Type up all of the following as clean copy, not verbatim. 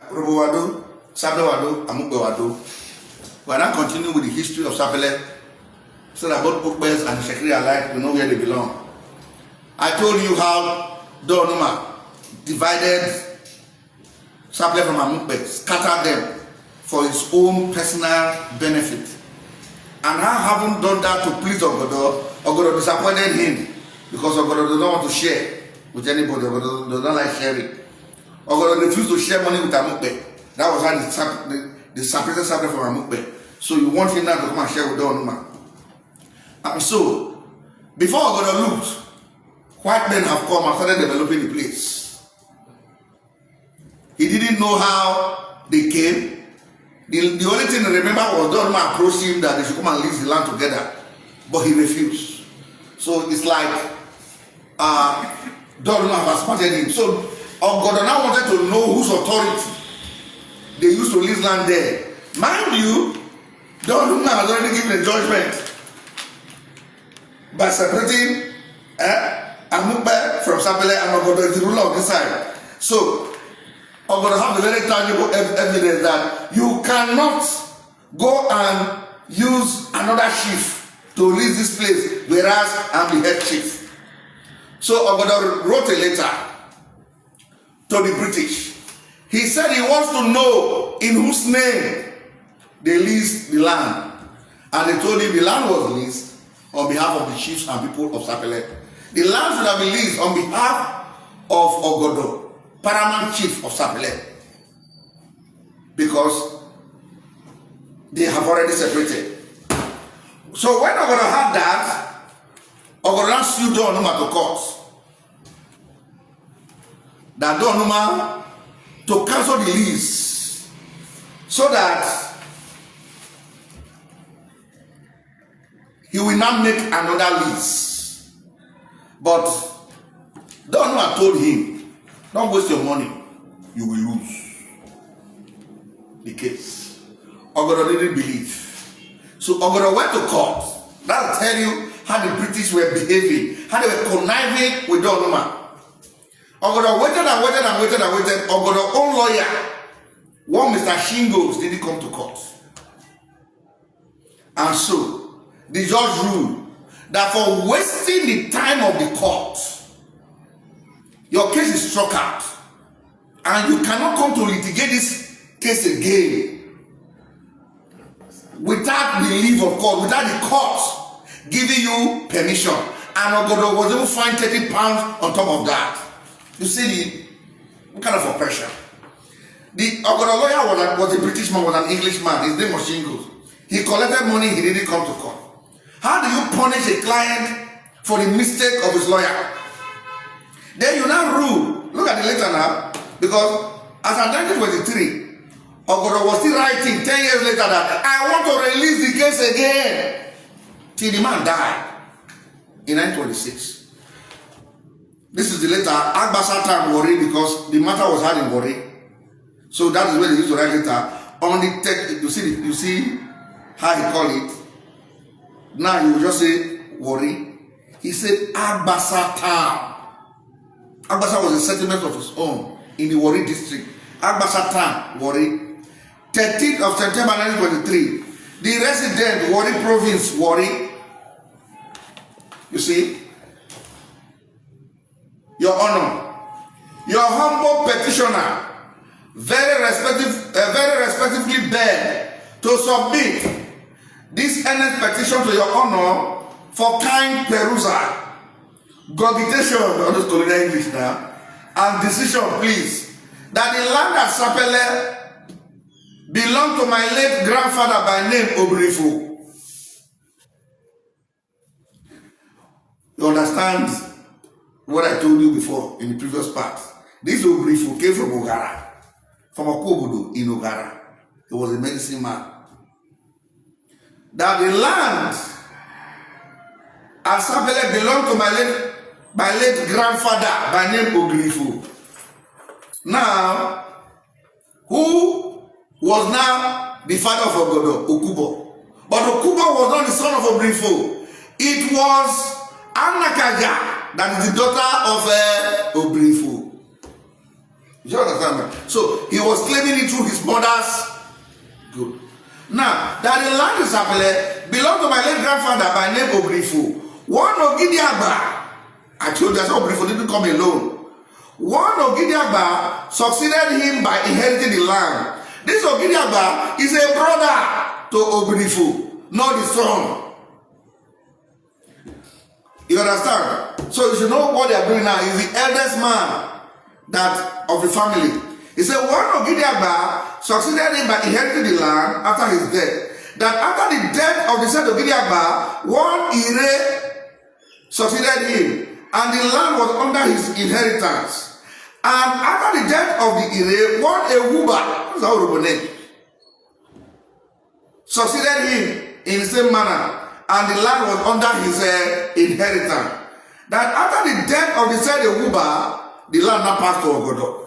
Robowado, Sabewado, Amukbewado. We are now continuing with the history of SAPELE so that both Okbes and Shekiri alike will know where they belong. I told you how Donuma divided SAPELE from Amukbe, scattered them for his own personal benefit. And how having done that to please Ogodo disappointed him because Ogodo does not want to share with anybody. Ogodo does not like sharing. Ogodo refused to share money with Amukbe. That was how they separated SAPELE from Amukbe. So you want him now to come and share with Donuma. And so, before Ogodo looked, white men have come and started developing the place. He didn't know how they came. The only thing I remember was Donuma approached him that they should come and lease the land together. But he refused. So it's like Donuma has spotted him. So Ogodo now wanted to know whose authority they used to lease land there. Mind you, Donuma has already given a judgment by separating Amukbe from SAPELE, and Ogodo is the ruler of this side. So Ogodo have the very tangible evidence that you cannot go and use another chief to lease this place, whereas I'm the head chief. So Ogodo wrote a letter to the British. He said he wants to know in whose name they leased the land. And they told him the land was leased on behalf of the chiefs and people of SAPELE. The land should have been leased on behalf of Ogodo, paramount chief of SAPELE, because they have already separated. So when Ogodo had that, Ogodo sued Donuma to court. That Donuma to cancel the lease so that he will not make another lease. But Donuma told him, don't waste your money, you will lose the case. Ogodo didn't believe. So Ogodo went to court. That'll tell you how the British were behaving, how they were conniving with Donuma. Ogodo waited and waited and waited and waited. Ogodo's own lawyer, one Mr. Shingles, didn't come to court. And so the judge ruled that for wasting the time of the court, your case is struck out, and you cannot come to litigate this case again without the leave of court, without the court giving you permission. And Ogodo was even fined £30 on top of that. You see what kind of oppression? The Ogodo lawyer was a British man, was an English man. His name was Shingles. He collected money, he didn't come to court. How do you punish a client for the mistake of his lawyer? Then you now rule. Look at the letter now. Because as of 1923, Ogodo was still writing 10 years later that I want to release the case again. Till the man died in 1926. This is the letter Agbasata Imuere, because the matter was had in Imuere. So that is where they used to write letter. On the text, you see how he called it. Now you will just say Imuere. He said Agbasata. Agbasa was a settlement of his own in the Imuere district. Agbasata, Imuere. 13th of September 1923. The resident, Imuere province, Imuere. You see? Your Honor, your humble petitioner, very respectively beg to submit this earnest petition to your Honor for kind perusal, cogitation, on this colonial English now, and decision, please, that the land at SAPELE belonged to my late grandfather by name Obrifo. You understand what I told you before in the previous part? This Obrifo came from Ogara, from Okobodo in Ogara. He was a medicine man. That the land at SAPELE belonged to my late grandfather by name Obrifo. Now, who was now the father of Ogodo? Okubo. But Okubo was not the son of Obrifo. It was Anakaja, that is the daughter of Obrifo. You understand? So he was claiming it through his mother's good. Now, that the land in Sapele belonged to my late grandfather by name Obrifo. One Ogidiagba, I told you that Obrifo didn't come alone. One Ogidiagba succeeded him by inheriting the land. This Ogidiagba is a brother to Obrifo, not the son. You understand? So you should know what they are doing now. He's the eldest man of the family. He said one Ogidiagba succeeded him by inheriting the land after his death. That after the death of the said Ogidiagba, one Ire succeeded him, and the land was under his inheritance. And after the death of the Ire, one Ewuba, that's our name, succeeded him in the same manner, and the land was under his inheritance. That after the death of the said Ewuba, the land now passed to Ogodo.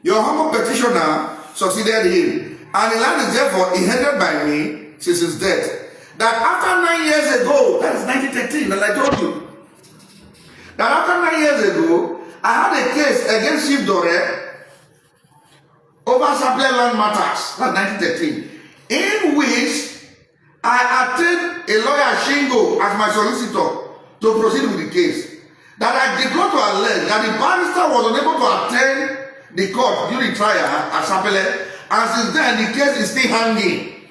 Your humble petitioner succeeded him, and the land is therefore inherited by me since his death. That after 9 years ago, that is 1913, as I told you, that after 9 years ago, I had a case against Chief Dore over SAPELE land matters, that's 1913, in which I attained a lawyer Shingo as my solicitor to proceed with the case. That I did not to allege that the barrister was unable to attend the court during trial at SAPELE, and since then the case is still hanging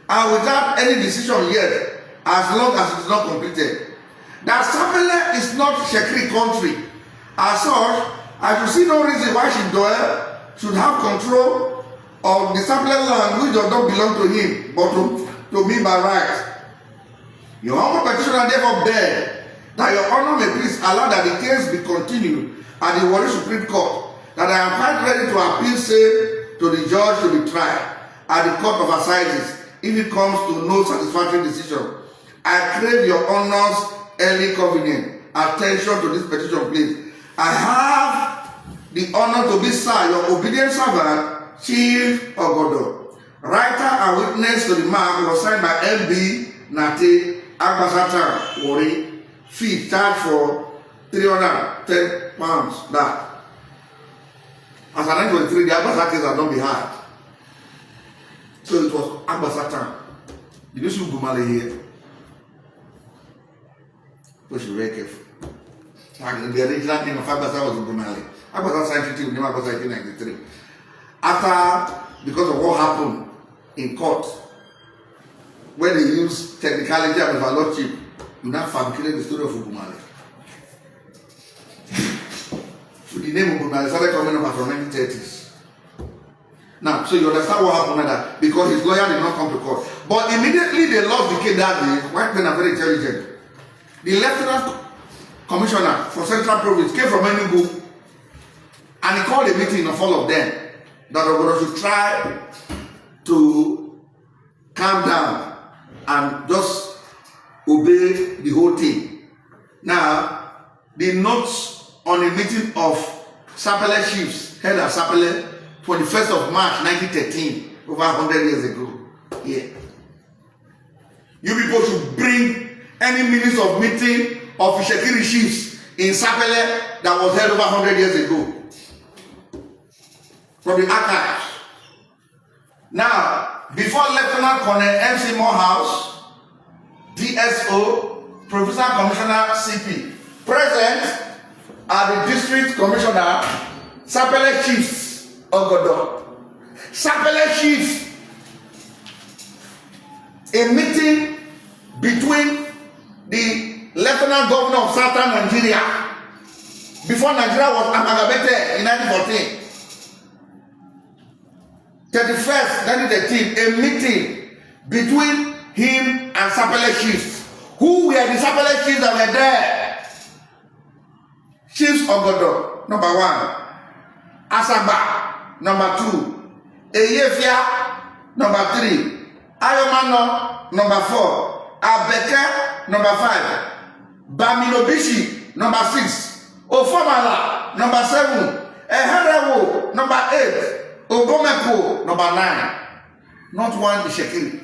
and without any decision yet, as long as it is not completed. That SAPELE is not Shekri country. As such, I should see no reason why Shindore should have control of the SAPELE land which does not belong to him, but to me by right. Your humble petitioner therefore begged that your honor may please allow that the case be continued at the Imuere Supreme Court, that I am quite ready to appeal same to the judge to be tried at the Court of Assizes if it comes to no satisfactory decision. I crave your honor's early convenient attention to this petition, please. I have the honor to be, sir, your obedient servant, Chief Ogodo. Writer and witness to the mark was signed by M.B. Nate Agbasata Wori. Fee charged for £310. That. As an 1923, the Agbasata case had not been had. So it was Agbasata. Did you see Gumale here? We should be very careful. The original name of Agbasata was Gumale. Agbasata signed treaty with him Agbasata in 1993. After, because of what happened in court, when they used technicality and overlordship, you now fabricated the story of Ugumale. So the name of Ugumale started coming up from 1930s. Now, so you understand what happened like that, because his lawyer did not come to court. But immediately they lost the case that day. White men are very intelligent. The Lieutenant Commissioner for Central Province came from Enugu, and he called a meeting of all of them that Ogodo should try to calm down and just obey the whole thing. Now, the notes on a meeting of SAPELE chiefs held at SAPELE for the 1st of March 1913, over 100 years ago. Yeah. You people should bring any minutes of meeting of Shekiri chiefs in SAPELE that was held over 100 years ago from the archives. Now, before Lieutenant Colonel M.C. Morehouse, DSO, Professor Commissioner CP, present are the District Commissioner, SAPELE Chiefs, Ogodo. SAPELE Chiefs, a meeting between the Lieutenant Governor of Southern Nigeria, before Nigeria was amalgamated in 1914. 31st, 1913, a meeting between him and SAPELE chiefs. Who were the SAPELE chiefs that were there? Chiefs Ogodo, number 1. Asaba, number 2. Eyefia, number 3. Ayomano, number 4. Abeke, number 5. Bamilobishi, number 6. Ofomala, number 7. Eherewo, number 8. Obomeko, number 9. Not one Ishekiri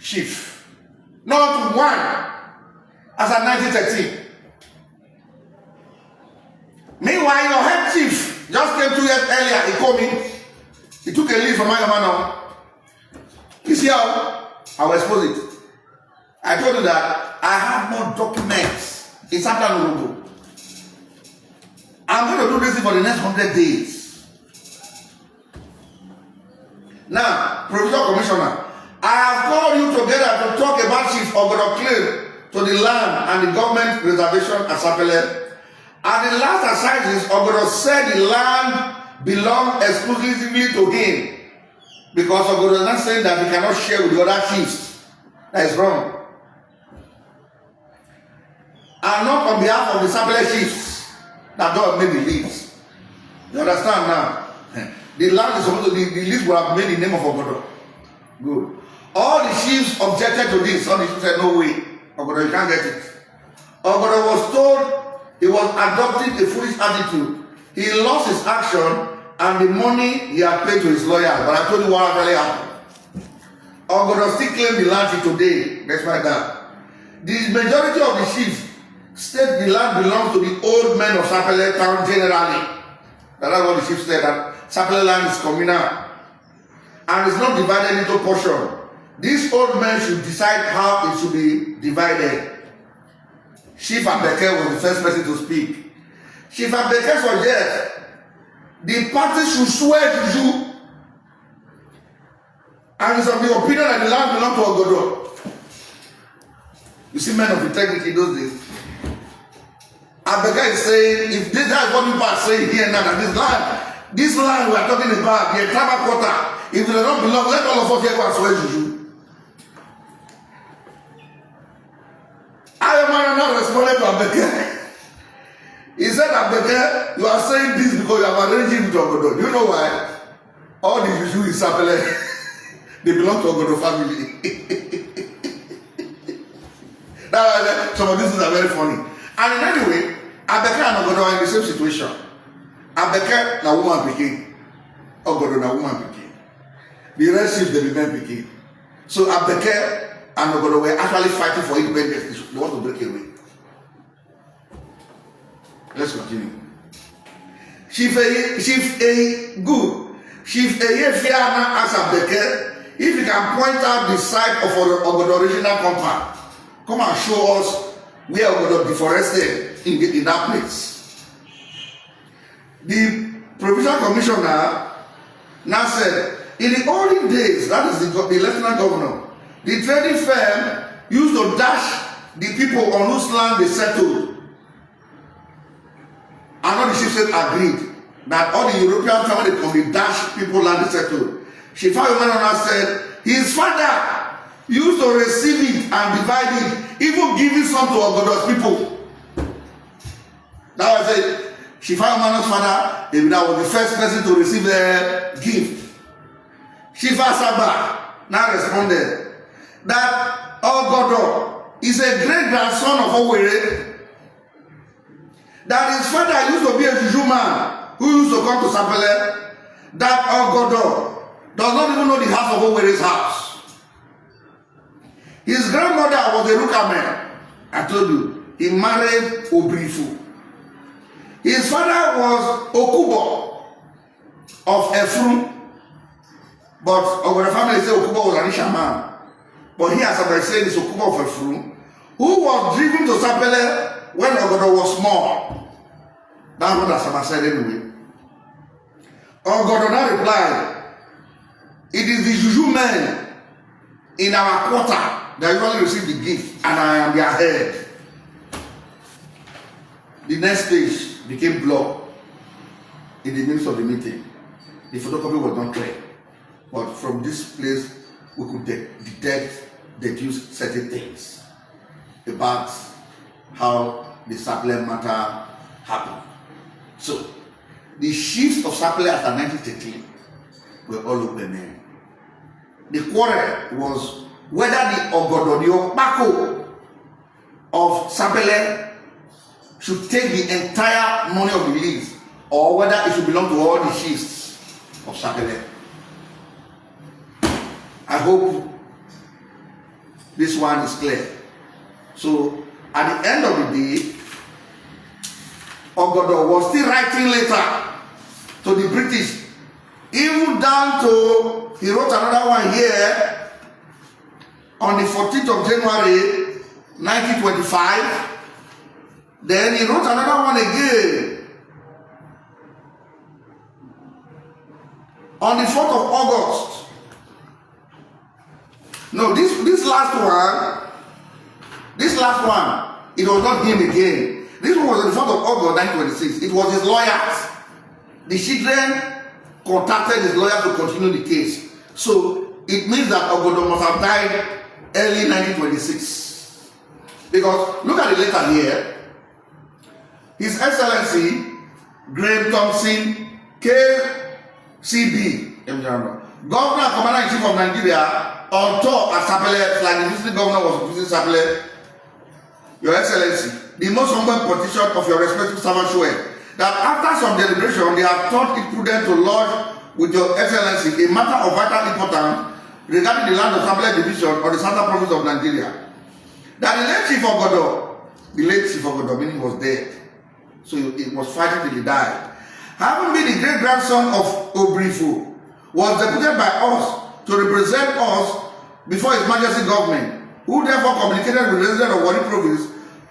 chief. Not one as a 1913. Meanwhile, your head chief Just came 2 years earlier, he called me. He took a leave from my man. You see how I will expose it. I told you that I have more documents in SAPELE. I'm going to do this for the next 100 days. Now, Provincial Commissioner, I have called you together to talk about Chief Ogodo claim to the land and the government reservation at SAPELE. At the last assizes, Ogodo said the land belonged exclusively to him because Ogodo is not saying that he cannot share with the other chiefs. That is wrong. And not on behalf of the SAPELE chiefs that don't make the leads. You understand now? The land is supposed to be, the leads will have made the name of Ogodo. Good. All the chiefs objected to this. All the chiefs said, no way, Ogodo, you can't get it. Ogodo was told he was adopting a foolish attitude. He lost his action and the money he had paid to his lawyer. But I told you what really happened. Ogodo still claims the land till today. That's why that. The majority of the chiefs state the land belongs to the old men of SAPELE town generally. That's what the chiefs said, that SAPELE land is communal and it's not divided into portions. These old men should decide how it should be divided. Chief Abeke was the first person to speak. Chief Abeke suggests the party should swear to you and it's of the opinion that the land belongs to Ogodo. You see men of integrity those days. Abeke is saying, if this is what people are saying here now, that this land we are talking about, the tribal quarter, if it does not belong, let all of us here go and swear to you. Ayomana now responded to Abeke. He said, Abeke, you are saying this because you have arranged him to Ogodo. You know why? All the Juju in SAPELE, they belong to Ogodo family. Some of these things are very funny. And in any way, Abeke and Ogodo are in the same situation. Abeke na woman pikin, Ogodo na woman pikin. The rest is the men pikin. So Abeke and Ogodo were actually fighting for independence. They want to break away. Let's continue. Chief Eyefiana asked Abeke if he can point out the site of Ogodo original compound. Come and show us where Ogodo deforested in that place. The Provincial Commissioner now said, in the olden days, that is the Lieutenant Governor, the trading firm used to dash the people on whose land they settled. And all the chiefs agreed that all the European family can dash people land they settled. Shifayomana said his father used to receive it and divide it, even giving some to Ogodo's people. Now I said, Shifayomana's father, that was the first person to receive the gift. Shifa Saba now responded that Ogodo is a great grandson of Imuere, that his father used to be a Juju man who used to come to SAPELE, that Ogodo does not even know the house of Imuere's house. His grandmother was a Rukaman. I told you, he married Obrifu. His father was Okubo of Efru, but our family say Okubo was an Ishaman. But here, as I said, it's Okubo of Efru, who was driven to SAPELE when Ogodo was small. That's what Asama said anyway. Ogodo now replied, it is the Juju men in our quarter that usually receive the gift, and I am their head. The next page became blurred in the midst of the meeting. The photocopy was not clear, but from this place we could deduce certain things about how the SAPELE matter happened. So, the chiefs of SAPELE after 1913 were all open men. The quarrel was whether the Ogodo, the Opako of SAPELE should take the entire money of the lease, or whether it should belong to all the chiefs of SAPELE. I hope this one is clear. So, at the end of the day, Ogodo was still writing later to the British. Even down to, he wrote another one here on the 14th of January 1925. Then he wrote another one again on the 4th of August. No, this last one, it was not him again. This one was on the 4th of August 1926. It was his lawyers. The children contacted his lawyer to continue the case. So it means that Ogodo must have died early 1926. Because look at the letter here. His Excellency Graham Thompson KCB, Governor and Commander-in-Chief of Nigeria, on tour at SAPELE, like the visiting governor was visiting SAPELE. Your Excellency, the most humble petition of your respective servant showed that after some deliberation, they have thought it prudent to lodge with your Excellency a matter of vital importance regarding the land of SAPELE division or the southern province of Nigeria. That the late Chief Ogodo, meaning he was dead, so he was fighting till he died. Having been the great grandson of Obrifo, was deputed by us to represent us before His Majesty government, who therefore communicated with residents of Warri province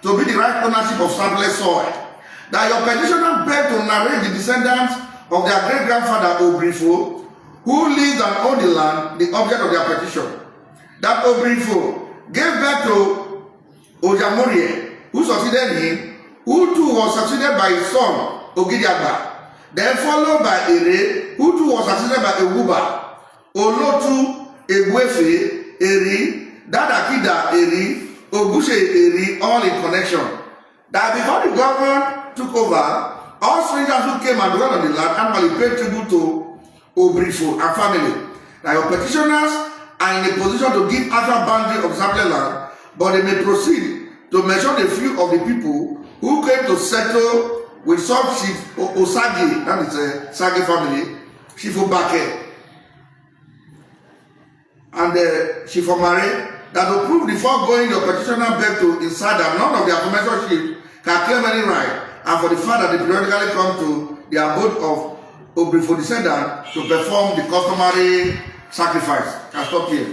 to be the right ownership of SAPELE soil. That your petitioner begged to narrate the descendants of their great-grandfather Obrifo, who lived and owned the land, the object of their petition. That Obrifo gave birth to Imuere, who succeeded him, who too was succeeded by his son Ogidiagba, then followed by Ere, who too was succeeded by Ewuba, Olotu, Egwefe, Eri, Dadakida Eri, Ogushe Eri, all in connection. That before the government took over, all strangers who came and dwelt on the land annually paid tribute to Obrifo and family. Now your petitioners are in a position to give actual boundary of the SAPELE land, but they may proceed to mention a few of the people who came to settle with some Chief Osage, that is a Sage family, Chief Obake, and Chief Omare, that to prove the foregoing, your petitioner begged to inside that none of their commercial chiefs can claim any right, and for the fact that they periodically come to the abode of Obrifo descendants to perform the customary sacrifice. Can stop here.